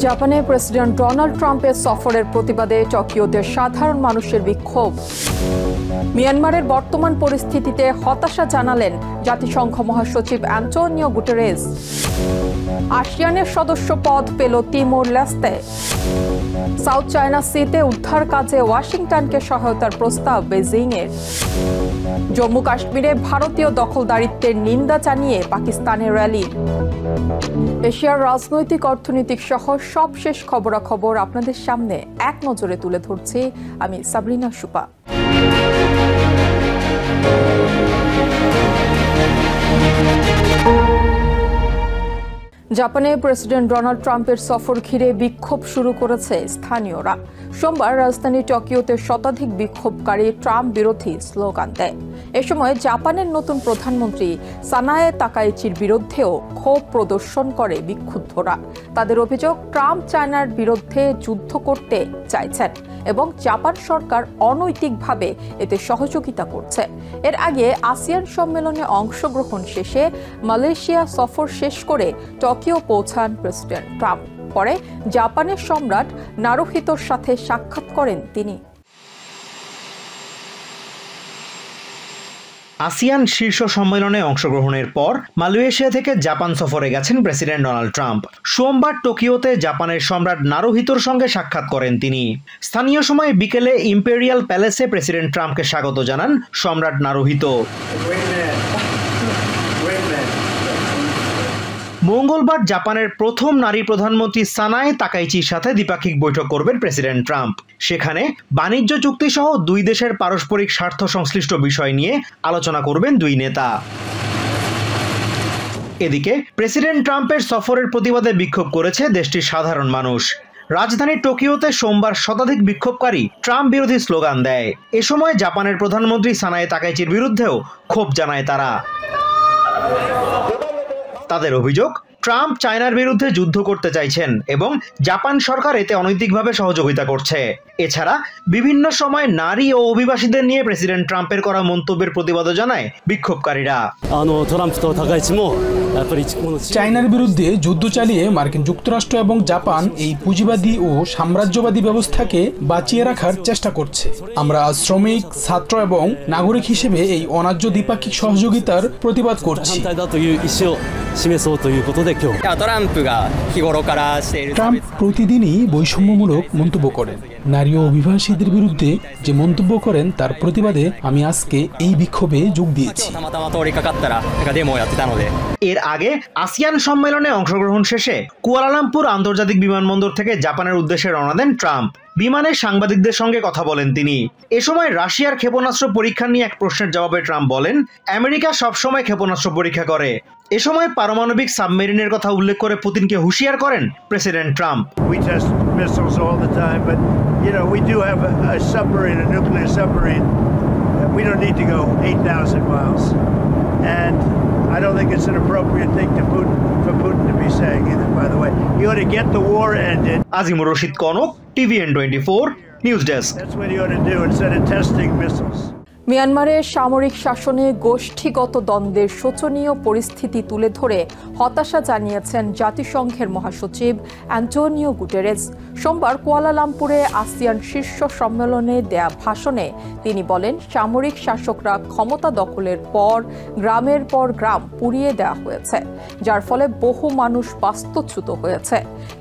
জাপানে president Donald ট্রাম্পের সফরের প্রতিবাদে টোকিওতে সাধারণ মানুষের বিক্ষোভ। মিয়ানমারের বর্তমান পরিস্থিতিতে হতাশা জানালেন জাতিসংঘ মহাসচিব অ্যান্টোনিও গুটেরেস। আসিয়ানের সদস্য পদ পেল তিমোর লেস্তে। সাউথ চায়না সিতে উদ্ধার কাজে ওয়াশিংটনকে সহায়তার প্রস্তাব বেজিংয়ের। জম্মু কাশ্মীরে ভারতীয় দখলদারিত্বের নিন্দা জানিয়ে পাকিস্তানের র্যালি। এশিয়ার রাজনৈতিক অর্থনৈতিক সহ সবশেষ খবরাখবর আপনাদের সামনে এক নজরে তুলে ধরছি আমি সাবরিনা সুপা। জাপানে প্রেসিডেন্ট ডোনাল্ড ট্রাম্পের সফর ঘিরে বিক্ষোভ শুরু করেছে স্থানীয়রা। সোমবার রাজধানী টোকিওতে শতাধিক বিক্ষোভকারী ট্রাম্প বিরোধী স্লোগান দেয়। এ সময় জাপানের নতুন প্রধানমন্ত্রী সানায়ে তাকাইচির বিরুদ্ধেও ক্ষোভ প্রদর্শন করে বিক্ষুব্ধরা। তাদের অভিযোগ, ট্রাম্প চায়নার বিরুদ্ধে যুদ্ধ করতে চাইছেন এবং জাপান সরকার অনৈতিকভাবে এতে সহযোগিতা করছে। এর আগে আসিয়ান সম্মেলনে অংশগ্রহণ শেষে মালয়েশিয়া সফর শেষ করে টোকিও পৌঁছান প্রেসিডেন্ট ট্রাম্প। পরে জাপানের সম্রাট নারুহিতোর সাথে সাক্ষাৎ করেন তিনি। আসিয়ান শীর্ষ সম্মেলনে অংশগ্রহণের পর মালয়েশিয়া থেকে জাপান সফরে গেছেন প্রেসিডেন্ট ডোনাল্ড ট্রাম্প। সোমবার টোকিওতে জাপানের সম্রাট নারুহিতোর সঙ্গে সাক্ষাৎ করেন তিনি। স্থানীয় সময় বিকেলে ইম্পেরিয়াল প্যালেসে প্রেসিডেন্ট ট্রাম্পকে স্বাগত জানান সম্রাট নারুহিতো। মঙ্গলবার জাপানের প্রথম নারী প্রধানমন্ত্রী সানায়ে তাকাইচির সাথে দ্বিপাক্ষিক বৈঠক করবেন প্রেসিডেন্ট ট্রাম্প। সেখানে বাণিজ্য চুক্তি সহ দুই দেশের পারস্পরিক স্বার্থ সংশ্লিষ্ট বিষয় নিয়ে আলোচনা করবেন দুই নেতা। এদিকে প্রেসিডেন্ট ট্রাম্পের সফরের প্রতিবাদে বিক্ষোভ করেছে দেশটির সাধারণ মানুষ। রাজধানী টোকিওতে সোমবার শতাধিক বিক্ষোভকারী ট্রাম্প বিরোধী স্লোগান দেয়। এ সময় জাপানের প্রধানমন্ত্রী সানায়ে তাকাইচির বিরুদ্ধেও ক্ষোভ জানায় তারা। তাদের অভিযোগ, ট্রাম্প চায়নার বিরুদ্ধে যুদ্ধ করতে চাইছেন এবং জাপান সরকার এতে অনৈতিকভাবে সহযোগিতা করছে। এছাড়া বিভিন্ন সময় নারী ও অভিবাসীদের নিয়ে প্রেসিডেন্ট ট্রাম্পের করা মন্তব্যের প্রতিবাদও জানায় বিক্ষোভকারীরা। চায়নার বিরুদ্ধে যুদ্ধ চালিয়ে মার্কিন যুক্তরাষ্ট্র এবং জাপান এই পুঁজিবাদী ও সাম্রাজ্যবাদী ব্যবস্থাকে বাঁচিয়ে রাখার চেষ্টা করছে। আমরা শ্রমিক, ছাত্র এবং নাগরিক হিসেবে এই অন্যায্য দ্বিপাক্ষিক সহযোগিতার প্রতিবাদ করছি। ট্রাম্প প্রতিদিনই বৈষম্যমূলক মন্তব্য করেন। নারী ও অভিবাসীদের বিরুদ্ধে যে মন্তব্য করেন তার প্রতিবাদে আমি আজকে এই বিক্ষোভে যোগ দিয়েছি। এর আগে আসিয়ান সম্মেলনে অংশগ্রহণ শেষে কুয়ালালামপুর আন্তর্জাতিক বিমানবন্দর থেকে জাপানের উদ্দেশ্যে রওনা দেন ট্রাম্প। বিমানে সাংবাদিকদের সঙ্গে কথা বলেন তিনি। এ সময় রাশিয়ার ক্ষেপণাস্ত্র পরীক্ষা নিয়ে এক প্রশ্নের জবাবে ট্রাম্প বলেন, আমেরিকা সবসময় ক্ষেপণাস্ত্র পরীক্ষা করে। এ সময় পারমাণবিক সাবমেরিনের কথা উল্লেখ করে পুতিনকে হুঁশিয়ার করেন president Trump. I don't think it's an appropriate thing for Putin to be saying either, by the way. He ought to get the war ended. Azimur Rashid Kanak, TVN24 news desk. That's what he ought to do instead of testing missiles. মিয়ানমারের সামরিক শাসনে গোষ্ঠীগত দ্বন্দ্বের শোচনীয় পরিস্থিতি তুলে ধরে হতাশা জানিয়েছেন জাতিসংঘের মহাসচিব অ্যান্টোনিও গুটেরেস। সোমবার কুয়ালালামপুরে আসিয়ান শীর্ষ সম্মেলনে দেয়া ভাষণে তিনি বলেন, সামরিক শাসকরা ক্ষমতা দখলের পর গ্রামের পর গ্রাম পুড়িয়ে দেওয়া হয়েছে, যার ফলে বহু মানুষ বাস্তুচ্যুত হয়েছে।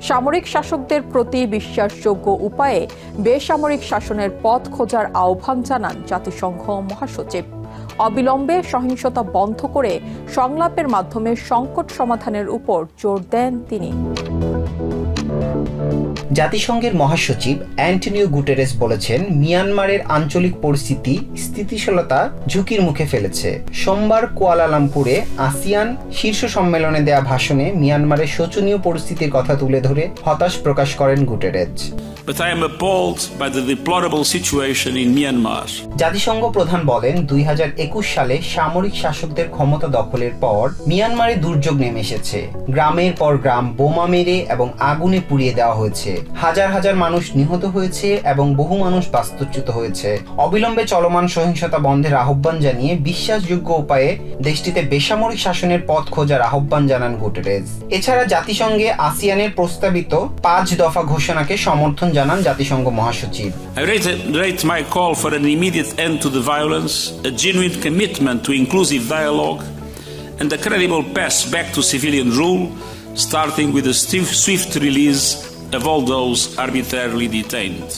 সামরিক শাসকদের প্রতি বিশ্বাসযোগ্য উপায়ে বেসামরিক শাসনের পথ খোঁজার আহ্বান জানান জাতিসংঘ মহাসচিব। অবিলম্বে সহিংসতা বন্ধ করে সংলাপের মাধ্যমে সংকট সমাধানের উপর জোর দেন তিনি। জাতিসংঘের মহাসচিব অ্যান্টোনিও গুটেরেস বলেছেন, মিয়ানমারের আঞ্চলিক পরিস্থিতি স্থিতিশীলতা ঝুঁকির মুখে ফেলেছে। সোমবার কুয়ালালামপুরে আসিয়ান শীর্ষ সম্মেলনে দেয়া ভাষণে মিয়ানমারের শোচনীয় পরিস্থিতির কথা তুলে ধরে হতাশ প্রকাশ করেন Guterres. But I am appalled by the deplorable situation in Myanmar. জাতিসংঘ প্রধান বলেন, 2021 সালে সামরিক শাসকদের ক্ষমতা দখলের পর মিয়ানমারে দুর্যোগ নেমে এসেছে। গ্রামের পর গ্রাম বোমা মেরে এবং আগুনে পুড়িয়ে উড়িয়ে দেওয়া হয়েছে। হাজার হাজার মানুষ নিহত হয়েছে এবং বহু মানুষ বাস্তুচ্যুত হয়েছে। অবিলম্বে চলমান সহিংসতা বন্ধের আহ্বান জানিয়ে বিশ্বাসযোগ্য উপায়ে দেশটিতে বেসামরিক শাসনের পথ খোঁজার আহ্বান জানান গুটেরেস। এছাড়া জাতিসংঘে আসিয়ানের প্রস্তাবিত 5 দফা ঘোষণাকে সমর্থন জানান জাতিসংঘ মহাসচিব। I reiterate my call for an immediate end to the violence, a genuine commitment to inclusive dialogue, and a credible path back to civilian rule, starting with the swift release of all those arbitrarily detained.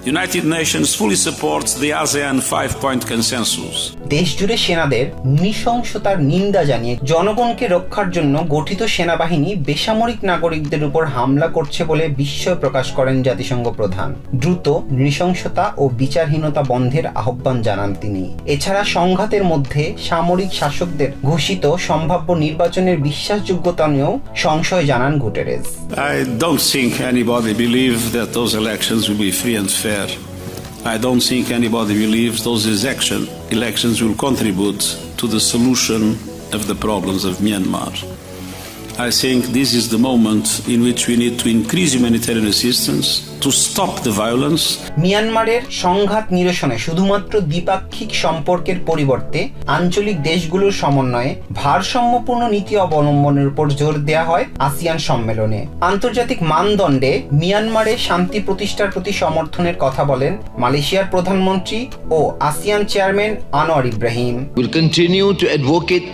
The United Nations fully supports the ASEAN 5-point consensus. দেশজুড়ে সেনাদের নৃশংসতার নিন্দা জানিয়ে জনগণকে রক্ষার জন্য গঠিত সেনাবাহিনী বেসামরিক নাগরিকদের উপর হামলা করছে বলে বিস্ময় প্রকাশ করেন জাতিসংঘ প্রধান। দ্রুত নৃশংসতা ও বিচারহীনতা বন্ধের আহ্বান জানান তিনি। এছাড়া সংঘাতের মধ্যে সামরিক শাসকদের ঘোষিত সম্ভাব্য নির্বাচনের বিশ্বাসযোগ্যতা নিয়েও সংশয় জানান Guterres. I don't think anybody believes that those elections will be free and fair. I don't think anybody believes those elections will contribute to the solution of the problems of Myanmar. I think this is the moment in which we need to increase humanitarian assistance to stop the violence. মিয়ানমারের সংঘাত নিরসনে শুধুমাত্র দ্বিপাক্ষিক সম্পর্কের পরিবর্তে আঞ্চলিক দেশগুলোর সমন্বয়ে ভারসাম্যপূর্ণ নীতি অবলম্বনের উপর জোর দেওয়া হয় আসিয়ান সম্মেলনে। আন্তর্জাতিক মানদণ্ডে মিয়ানমারে শান্তি প্রতিষ্ঠার প্রতি সমর্থনের কথা বলেন মালয়েশিয়ার প্রধানমন্ত্রী ও ASEAN chairman Anwar Ibrahim. We'll continue to advocate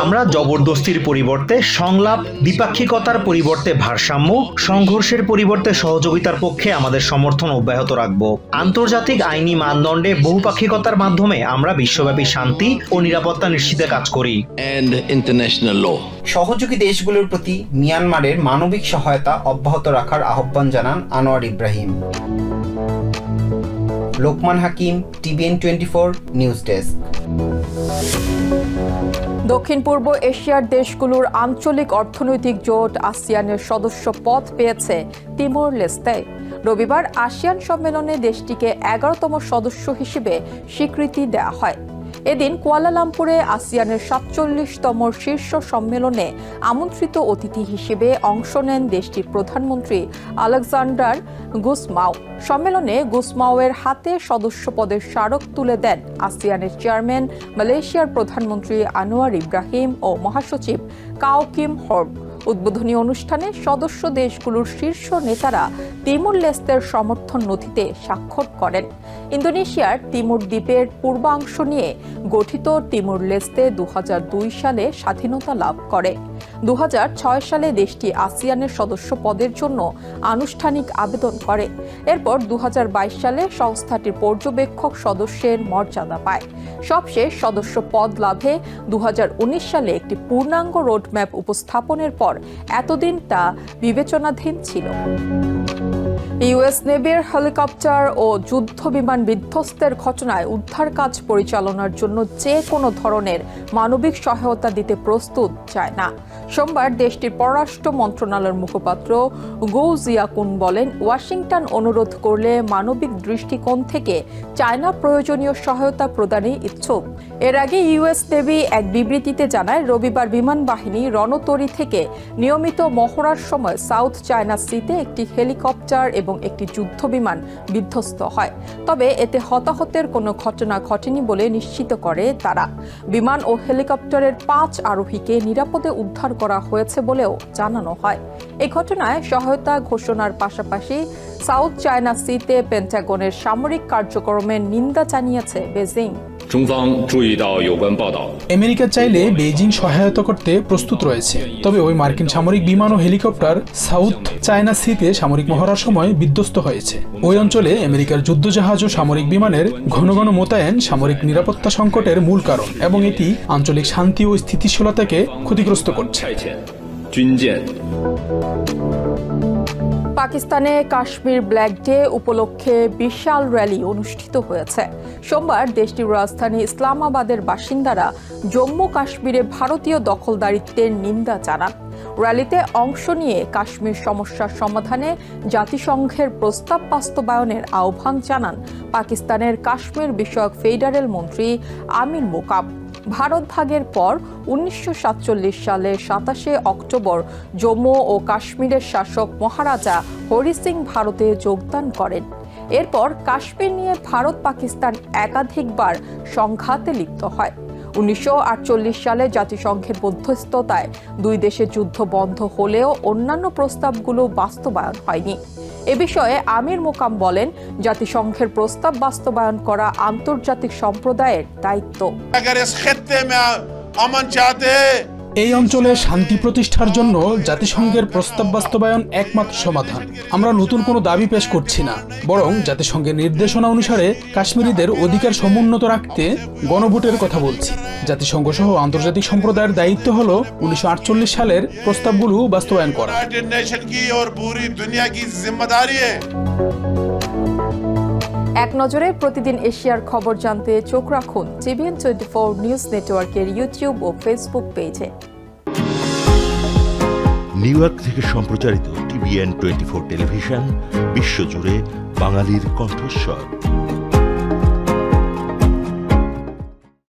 আমরা জবরদস্তির পরিবর্তে সংলাপ, দ্বিপাক্ষিকতার পরিবর্তে ভারসাম্য, সংঘর্ষের পরিবর্তে সহযোগিতার পক্ষে আমাদের সমর্থন অব্যাহত রাখব। আন্তর্জাতিক আইনি মানদণ্ডে বহুপাক্ষিকতার মাধ্যমে আমরা বিশ্বব্যাপী শান্তি ও নিরাপত্তা নিশ্চিতে কাজ করি। and international law. সহযোগী দেশগুলোর প্রতি মিয়ানমারের মানবিক সহায়তা অব্যাহত রাখার আহ্বান জানান আনোয়ার ইব্রাহিম। লোকমান হাকিম, TVN 24 নিউজ ডেস্ক। দক্ষিণ পূর্ব এশিয়ার দেশগুলোর আঞ্চলিক অর্থনৈতিক জোট আসিয়ানের সদস্য পদ পেয়েছে তিমোর লেস্তে। রবিবার আসিয়ান সম্মেলনে দেশটিকে 11তম সদস্য হিসেবে স্বীকৃতি দেওয়া হয়। এদিন কুয়ালালামপুরে আসিয়ানের 47তম শীর্ষ সম্মেলনে আমন্ত্রিত অতিথি হিসেবে অংশ নেন দেশটির প্রধানমন্ত্রী আলেকজান্ডার গুসমাও। সম্মেলনে গুসমাওয়ের হাতে সদস্য পদের স্মারক তুলে দেন আসিয়ানের চেয়ারম্যান মালয়েশিয়ার প্রধানমন্ত্রী আনোয়ার ইব্রাহিম ও মহাসচিব কাও কিম হর্ন। উদ্বোধনী অনুষ্ঠানে সদস্য দেশগুলোর শীর্ষ নেতারা তিমুর লেস্তের সমর্থন নথিতে স্বাক্ষর করেন। ইন্দোনেশিয়ার তিমুর দ্বীপের পূর্বাংশ নিয়ে গঠিত তিমুর লেস্তে 2002 সালে স্বাধীনতা লাভ করে। 2006 সালে দেশটি আসিয়ানের সদস্য পদের জন্য আনুষ্ঠানিক আবেদন করে। এরপর 2022 সালে সংস্থাটির পর্যবেক্ষক সদস্যের মর্যাদা পায়। সবশেষ সদস্য পদ লাভে 2019 সালে একটি পূর্ণাঙ্গ রোডম্যাপ উপস্থাপনের পর এতদিন তা বিবেচনাধীন ছিল। ইউএস নেভির হেলিকপ্টার ও যুদ্ধ বিমান বিধ্বস্তের ঘটনায় উদ্ধার কাজ পরিচালনার জন্য যে কোনো ধরনের মানবিক সহায়তা দিতে প্রস্তুত চায়না। সোমবার দেশটির পররাষ্ট্র মন্ত্রণালয়ের মুখপাত্র গৌ জিয়াকুন বলেন, ওয়াশিংটন অনুরোধ করলে মানবিক দৃষ্টিকোণ থেকে চায়না প্রয়োজনীয় সহায়তা প্রদানে ইচ্ছুক। এর আগে ইউএস নেভি এক বিবৃতিতে জানায়, রবিবার বিমান বাহিনী রণতরী থেকে নিয়মিত মহড়ার সময় সাউথ চায়না সিতে একটি হেলিকপ্টার এবং একটি যুদ্ধ বিমান বিধ্বস্ত হয়। তবে এতে হতাহতের কোনো ঘটনা ঘটেনি বলে নিশ্চিত করে তারা। বিমান ও হেলিকপ্টারের 5 আরোহীকে নিরাপদে উদ্ধার করা হয়েছে বলেও জানানো হয়। এই ঘটনায় সহায়তা ঘোষণার পাশাপাশি সাউথ চায়না সিতে পেন্টাগনের সামরিক কার্যক্রমের নিন্দা জানিয়েছে বেজিং। আমেরিকা চাইলে বেইজিং সহায়তা করতে প্রস্তুত রয়েছে, তবে ওই মার্কিন সামরিক বিমান ও হেলিকপ্টার সাউথ চায়না সিতে সামরিক মহড়ার সময় বিধ্বস্ত হয়েছে। ওই অঞ্চলে আমেরিকার যুদ্ধজাহাজ ও সামরিক বিমানের ঘন ঘন মোতায়েন সামরিক নিরাপত্তা সংকটের মূল কারণ এবং এটি আঞ্চলিক শান্তি ও স্থিতিশীলতাকে ক্ষতিগ্রস্ত করছে। পাকিস্তানে কাশ্মীর ব্ল্যাক ডে উপলক্ষে বিশাল র্যালি অনুষ্ঠিত হয়েছে। সোমবার দেশটির রাজধানী ইসলামাবাদের বাসিন্দারা জম্মু কাশ্মীরে ভারতীয় দখলদারিত্বের নিন্দা জানান। র্যালিতে অংশ নিয়ে কাশ্মীর সমস্যার সমাধানে জাতিসংঘের প্রস্তাব বাস্তবায়নের আহ্বান জানান পাকিস্তানের কাশ্মীর বিষয়ক ফেডারেল মন্ত্রী আমির মোকাব। ভারত ভাগের পর 1947 সালের 27 অক্টোবর জম্মু ও কাশ্মীরের শাসক মহারাজা হরি সিং ভারতে যোগদান করেন। এরপর কাশ্মীর নিয়ে ভারত পাকিস্তান একাধিকবার সংঘাতে লিপ্ত হয়। 1948 সালে জাতিসংঘের মধ্যস্থতায় দুই দেশের যুদ্ধ বন্ধ হলেও অন্যান্য প্রস্তাবগুলো বাস্তবায়ন হয়নি। এ বিষয়ে আমির মোকাম বলেন, জাতিসংঘের প্রস্তাব বাস্তবায়ন করা আন্তর্জাতিক সম্প্রদায়ের দায়িত্ব। এই অঞ্চলে শান্তি প্রতিষ্ঠার জন্য জাতিসংঘের প্রস্তাব বাস্তবায়ন একমাত্র সমাধান। আমরা নতুন কোনো দাবি পেশ করছি না, বরং জাতিসংঘের নির্দেশনা অনুসারে কাশ্মীরিদের অধিকার সমুন্নত রাখতে গণভোটের কথা বলছি। জাতিসংঘ সহ আন্তর্জাতিক সম্প্রদায়ের দায়িত্ব হল 1948 সালের প্রস্তাবগুলো বাস্তবায়ন করা। এক নজরে প্রতিদিন এশিয়ার খবর জানতে চোখ রাখুন TVN 24 নিউজ নেটওয়ার্কের ইউটিউব ও ফেসবুক পেজে। নিউ ইয়র্ক থেকে সম্প্রচারিত TVN 24 টেলিভিশন বিশ্বজুড়ে বাঙালির কণ্ঠস্বর।